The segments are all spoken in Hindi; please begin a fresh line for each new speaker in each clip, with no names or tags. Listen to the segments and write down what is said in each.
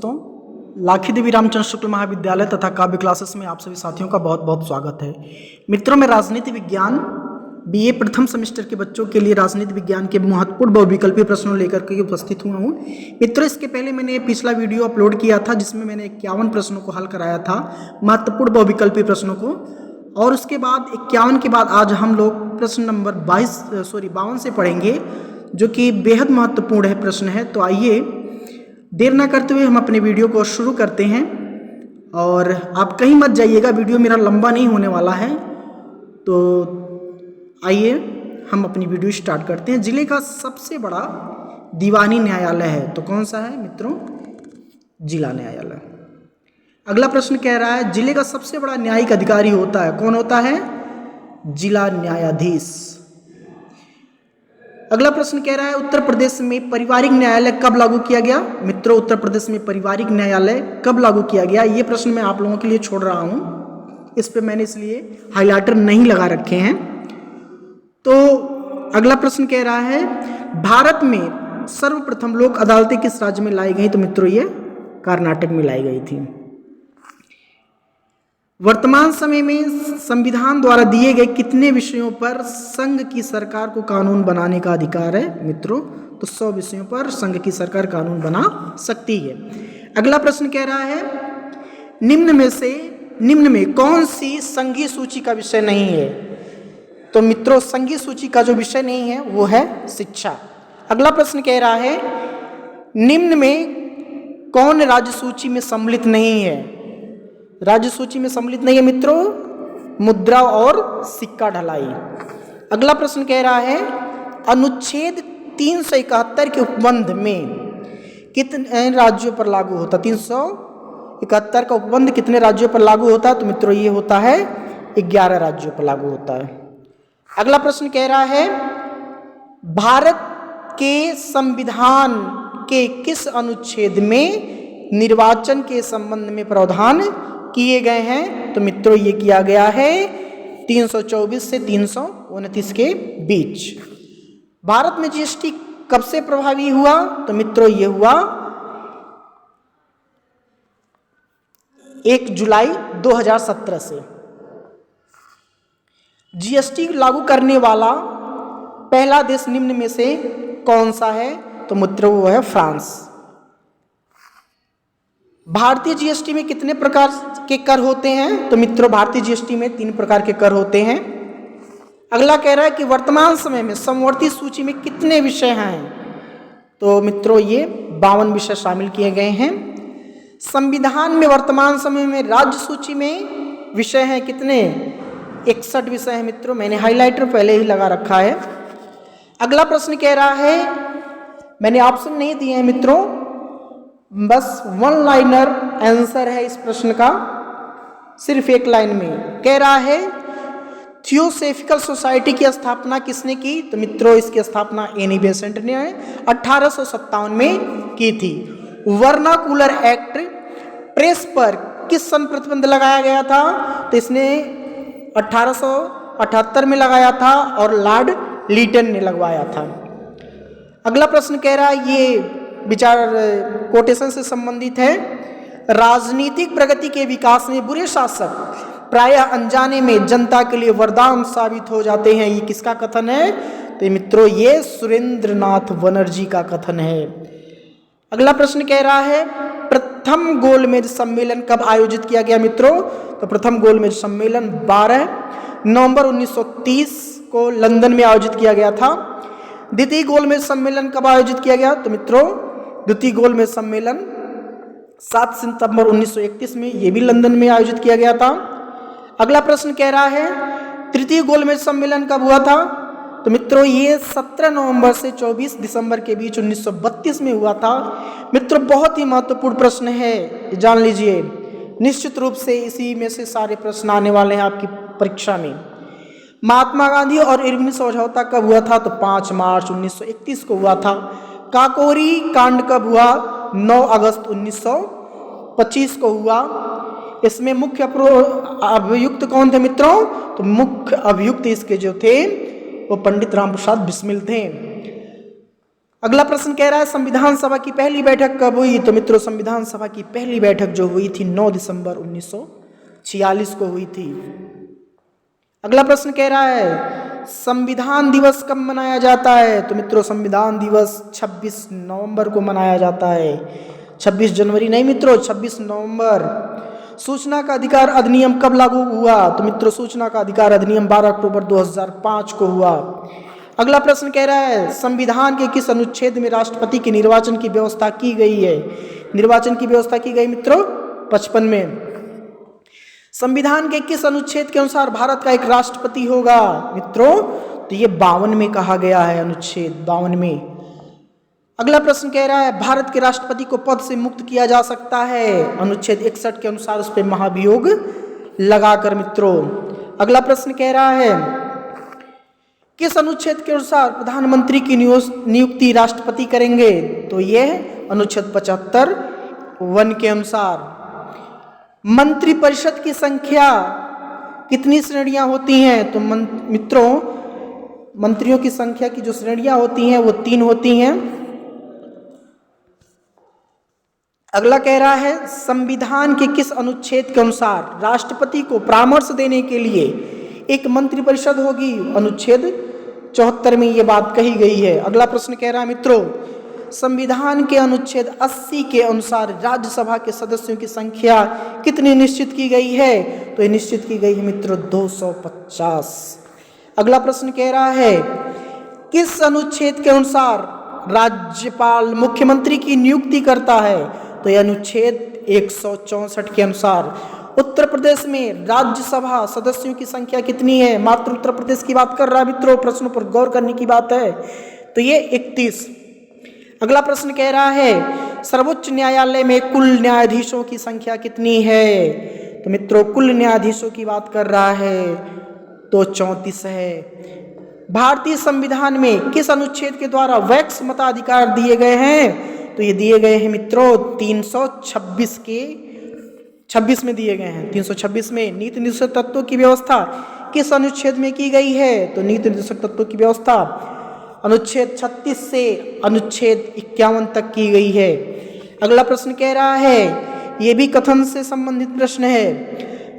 दोस्तों, लाखी देवी रामचंद्र शुक्ल महाविद्यालय तथा काव्य क्लासेस में आप सभी साथियों का बहुत बहुत स्वागत है। मित्रों, मैं राजनीति विज्ञान बीए प्रथम सेमेस्टर के बच्चों के लिए राजनीति विज्ञान के महत्वपूर्ण बहुविकल्पीय प्रश्नों लेकर के उपस्थित हुआ हूँ। मित्रों, इसके पहले मैंने पिछला वीडियो अपलोड किया था जिसमें मैंने 51 प्रश्नों को हल कराया था, महत्वपूर्ण बहुविकल्पीय प्रश्नों को। और उसके बाद 51 के बाद आज हम लोग प्रश्न नंबर 52 से पढ़ेंगे, जो कि बेहद महत्वपूर्ण है प्रश्न है। तो आइए देर ना करते हुए हम अपने वीडियो को शुरू करते हैं। और आप कहीं मत जाइएगा, वीडियो मेरा लंबा नहीं होने वाला है। तो आइए हम अपनी वीडियो स्टार्ट करते हैं। जिले का सबसे बड़ा दीवानी न्यायालय है तो कौन सा है मित्रों? जिला न्यायालय। अगला प्रश्न कह रहा है जिले का सबसे बड़ा न्यायिक अधिकारी होता है, कौन होता है? जिला न्यायाधीश। अगला प्रश्न कह रहा है उत्तर प्रदेश में पारिवारिक न्यायालय कब लागू किया गया? मित्रों, उत्तर प्रदेश में पारिवारिक न्यायालय कब लागू किया गया? ये प्रश्न मैं आप लोगों के लिए छोड़ रहा हूँ, इस पे मैंने इसलिए हाइलाइटर नहीं लगा रखे हैं। तो अगला प्रश्न कह रहा है भारत में सर्वप्रथम लोक अदालतें किस राज्य में लाई गई? तो मित्रों, ये कर्नाटक में लाई गई थी। वर्तमान समय में संविधान द्वारा दिए गए कितने विषयों पर संघ की सरकार को कानून बनाने का अधिकार है? मित्रों, तो 100 विषयों पर संघ की सरकार कानून बना सकती है। अगला प्रश्न कह रहा है निम्न में कौन सी संघीय सूची का विषय नहीं है? तो मित्रों, संघीय सूची का जो विषय नहीं है वो है शिक्षा। अगला प्रश्न कह रहा है निम्न में कौन राज्य सूची में सम्मिलित नहीं है? राज्य सूची में सम्मिलित नहीं है मित्रों, मुद्रा और सिक्का ढलाई। अगला प्रश्न कह रहा है अनुच्छेद 371 के उपबंध में कितने राज्यों पर लागू होता? 371 का उपबंध कितने राज्यों पर लागू होता है? तो मित्रों, ये होता है 11 राज्यों पर लागू होता है। अगला प्रश्न कह रहा है भारत के संविधान के किस अनुच्छेद में निर्वाचन के संबंध में प्रावधान किए गए हैं? तो मित्रों, ये किया गया है 324 से 329 के बीच। भारत में जीएसटी कब से प्रभावी हुआ? तो मित्रों, ये हुआ 1 जुलाई 2017 से। जीएसटी लागू करने वाला पहला देश निम्न में से कौन सा है? तो मित्रों, वो है फ्रांस। भारतीय जीएसटी में कितने प्रकार के कर होते हैं? तो मित्रों, भारतीय जीएसटी में 3 प्रकार के कर होते हैं। अगला कह रहा है कि वर्तमान समय में समवर्ती सूची में कितने विषय हैं? तो मित्रों, ये 52 विषय शामिल किए गए हैं। संविधान में वर्तमान समय में राज्य सूची में विषय हैं कितने? 61 विषय हैं मित्रों, मैंने हाइलाइटर पहले ही लगा रखा है। अगला प्रश्न कह रहा है, मैंने ऑप्शन नहीं दिए हैं मित्रों, बस 1 लाइनर आंसर है इस प्रश्न का, सिर्फ 1 लाइन में। कह रहा है थियोसॉफिकल सोसाइटी की स्थापना किसने की? तो मित्रों, इसकी स्थापना एनी बेसेंट ने 1857 में की थी। वर्नाकुलर एक्ट प्रेस पर किस सन प्रतिबंध लगाया गया था? तो इसने 1878 में लगाया था और लॉर्ड लीटन ने लगवाया था। अगला प्रश्न कह रहा है, ये विचार कोटेशन से संबंधित है, राजनीतिक प्रगति के विकास में बुरे शासक प्रायः अनजाने में जनता के लिए वरदान साबित हो जाते हैं, ये किसका कथन है? तो मित्रों, ये सुरेंद्रनाथ बनर्जी का कथन है। अगला प्रश्न कह रहा है प्रथम गोलमेज सम्मेलन कब आयोजित किया गया? मित्रों, तो प्रथम गोलमेज सम्मेलन 12 नवंबर 1930 को लंदन में आयोजित किया गया था। द्वितीय गोलमेज सम्मेलन कब आयोजित किया गया? तो मित्रों, द्वितीय गोलमेज सम्मेलन 7 सितंबर 1931 में, ये भी लंदन में आयोजित किया गया था। अगला प्रश्न कह रहा है तृतीय गोलमेज सम्मेलन कब हुआ था? तो मित्रों, ये 17 नवंबर से 24 दिसंबर के बीच 1932 में हुआ था। मित्रों, बहुत ही महत्वपूर्ण प्रश्न है, जान लीजिए। निश्चित रूप से इसी में से सारे प्रश्न आने वाले हैं आपकी परीक्षा में। महात्मा गांधी और इरविन समझौता कब हुआ था? तो 5 मार्च 1931 को हुआ था। काकोरी कांड कब हुआ? 9 अगस्त 1925 को हुआ। इसमें मुख्य अभियुक्त कौन थे मित्रों? तो मुख्य अभियुक्त इसके जो थे वो पंडित राम प्रसाद बिस्मिल थे। अगला प्रश्न कह रहा है संविधान सभा की पहली बैठक कब हुई? तो मित्रों संविधान सभा की पहली बैठक जो हुई थी 9 दिसंबर 1946 को हुई थी। अगला प्रश्न कह रहा है संविधान दिवस कब मनाया जाता है? तो मित्रों संविधान दिवस 26 नवंबर को मनाया जाता है। 26 जनवरी नहीं मित्रों, 26 नवंबर। सूचना का अधिकार अधिनियम कब लागू हुआ? तो मित्रों सूचना का अधिकार अधिनियम 12 अक्टूबर 2005 को हुआ। अगला प्रश्न कह रहा है संविधान के किस अनुच्छेद में राष्ट्रपति के निर्वाचन की व्यवस्था की गई है? निर्वाचन की व्यवस्था की गई मित्रों 55 में। संविधान के किस अनुच्छेद के अनुसार भारत का एक राष्ट्रपति होगा? मित्रों तो ये 52 में कहा गया है, अनुच्छेद 52 में। अगला प्रश्न कह रहा है भारत के राष्ट्रपति को पद से मुक्त किया जा सकता है? अनुच्छेद 61 के अनुसार उस पर महाभियोग लगाकर मित्रों। अगला प्रश्न कह रहा है किस अनुच्छेद के अनुसार प्रधानमंत्री की नियुक्ति राष्ट्रपति करेंगे? तो यह अनुच्छेद 75 1 के अनुसार। मंत्रिपरिषद की संख्या कितनी श्रेणियां होती हैं? तो मित्रों मंत्रियों की संख्या की जो श्रेणियां होती हैं वो 3 होती हैं। अगला कह रहा है संविधान के किस अनुच्छेद के अनुसार राष्ट्रपति को परामर्श देने के लिए एक मंत्रिपरिषद होगी? अनुच्छेद 74 में ये बात कही गई है। अगला प्रश्न कह रहा है मित्रों संविधान के अनुच्छेद 80 के अनुसार राज्यसभा के सदस्यों की संख्या कितनी निश्चित की गई है? तो ये निश्चित की गई है मित्रों 250। अगला प्रश्न कह रहा है किस अनुच्छेद के अनुसार राज्यपाल मुख्यमंत्री की नियुक्ति करता है? तो यह अनुच्छेद 164 के अनुसार। उत्तर प्रदेश में राज्यसभा सदस्यों की संख्या कितनी है? मात्र उत्तर प्रदेश की बात कर रहा है मित्रों, प्रश्नों पर गौर करने की बात है। तो ये 31। अगला प्रश्न कह रहा है सर्वोच्च न्यायालय में कुल न्यायाधीशों की संख्या कितनी है? तो मित्रों कुल न्यायाधीशों की बात कर रहा है तो 34 है। भारतीय संविधान में किस अनुच्छेद के द्वारा वैक्स मताधिकार दिए गए हैं? तो ये दिए गए हैं मित्रों 326 के 26 में दिए गए हैं। 326 में। नीति निर्देशक तत्वों की व्यवस्था किस अनुच्छेद में की गई है? तो नीति निर्देशक तत्वों की व्यवस्था अनुच्छेद 36 से अनुच्छेद 51 तक की गई है। अगला प्रश्न कह रहा है यह भी कथन से संबंधित प्रश्न है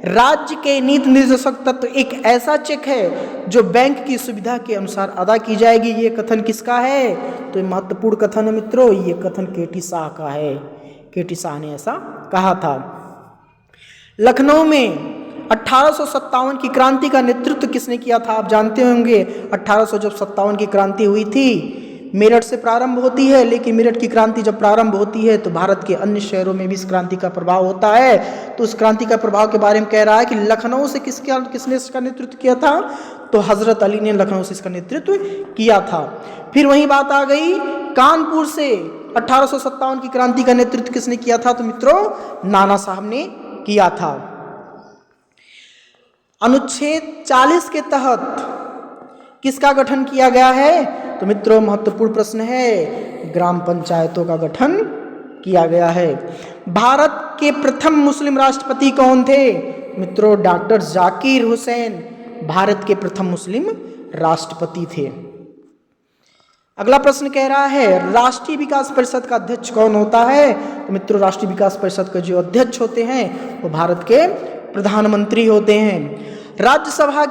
राज्य के नीति निर्देशक तत्व एक ऐसा चेक है जो बैंक की सुविधा के अनुसार अदा की जाएगी। ये कथन किसका है? तो महत्वपूर्ण कथन है मित्रों, ये कथन केटी शाह का है। केटी शाह ने ऐसा कहा था। लखनऊ में 1857 की क्रांति का नेतृत्व किसने किया था? आप जानते होंगे 1857 की क्रांति हुई थी मेरठ से प्रारंभ होती है, लेकिन मेरठ की क्रांति जब प्रारंभ होती है तो भारत के अन्य शहरों में भी इस क्रांति का प्रभाव होता है। तो उस क्रांति का प्रभाव के बारे में कह रहा है कि लखनऊ से किसने इसका नेतृत्व किया था? तो हजरत अली ने लखनऊ से इसका नेतृत्व किया था। फिर वही बात आ गई कानपुर से 1857 की क्रांति का नेतृत्व किसने किया था? तो मित्रों नाना साहब ने किया था। अनुच्छेद 40 के तहत किसका गठन किया गया है? तो मित्रों महत्वपूर्ण प्रश्न है, ग्राम पंचायतों का गठन किया गया है। भारत के प्रथम मुस्लिम राष्ट्रपति कौन थे? मित्रों डॉक्टर जाकिर हुसैन भारत के प्रथम मुस्लिम राष्ट्रपति थे। अगला प्रश्न कह रहा है राष्ट्रीय विकास परिषद का अध्यक्ष कौन होता है? तो मित्रों राष्ट्रीय विकास परिषद के जो अध्यक्ष होते हैं वो भारत के प्रधानमंत्री होते हैं। राज्यसभा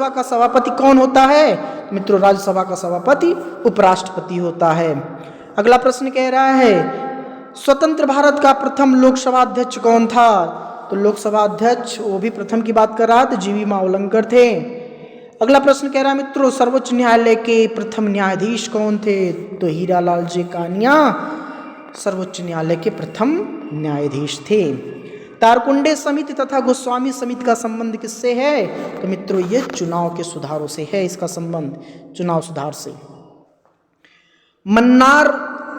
का सभापति कौन होता है? मित्रों राज्यसभा का सभापति उपराष्ट्रपति होता है। अगला प्रश्न कह रहा है स्वतंत्र भारत का प्रथम लोकसभा अध्यक्ष कौन था? तो लोकसभा अध्यक्ष वो भी प्रथम की बात कर रहा है तो जीवी मावलंकर थे। अगला प्रश्न कह रहा है मित्रों सर्वोच्च न्यायालय के प्रथम न्यायाधीश कौन थे? तो हीरालाल जे कानिया सर्वोच्च न्यायालय के प्रथम न्यायाधीश थे। तारकुंडे समिति तथा गोस्वामी समिति का संबंध किससे है? तो मित्रों ये चुनाव के सुधारों से है, इसका संबंध चुनाव सुधार से। मन्नार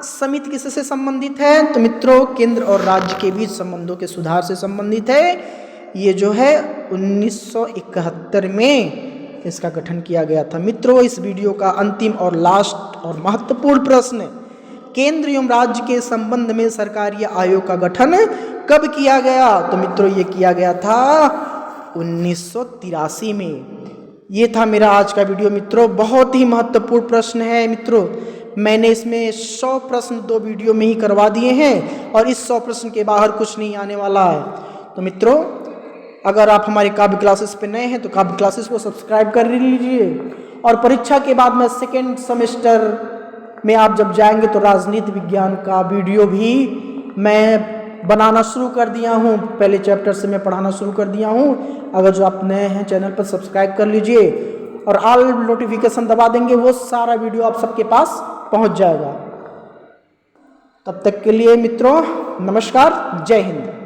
समिति किससे संबंधित है? तो मित्रों केंद्र और राज्य के बीच संबंधों के सुधार से संबंधित है। ये जो है 1971 में इसका गठन किया गया था। मित्रों इस वीडियो का अंतिम और लास्ट और महत्वपूर्ण प्रश्न केंद्र एवं राज्य के संबंध में सरकारी आयोग का गठन कब किया गया? तो मित्रों ये किया गया था 1983 में। ये था मेरा आज का वीडियो मित्रों, बहुत ही महत्वपूर्ण प्रश्न है मित्रों। मैंने इसमें 100 प्रश्न 2 वीडियो में ही करवा दिए हैं और इस 100 प्रश्न के बाहर कुछ नहीं आने वाला है। तो मित्रों, अगर आप हमारे काव्य क्लासेस पे नए हैं तो काव्य क्लासेस को सब्सक्राइब कर लीजिए। और परीक्षा के बाद में सेकेंड सेमेस्टर में आप जब जाएंगे तो राजनीति विज्ञान का वीडियो भी मैं बनाना शुरू कर दिया हूँ। पहले चैप्टर से मैं पढ़ाना शुरू कर दिया हूँ। अगर जो आप नए हैं चैनल पर सब्सक्राइब कर लीजिए और ऑल नोटिफिकेशन दबा देंगे, वो सारा वीडियो आप सबके पास पहुँच जाएगा। तब तक के लिए मित्रों, नमस्कार, जय हिंद।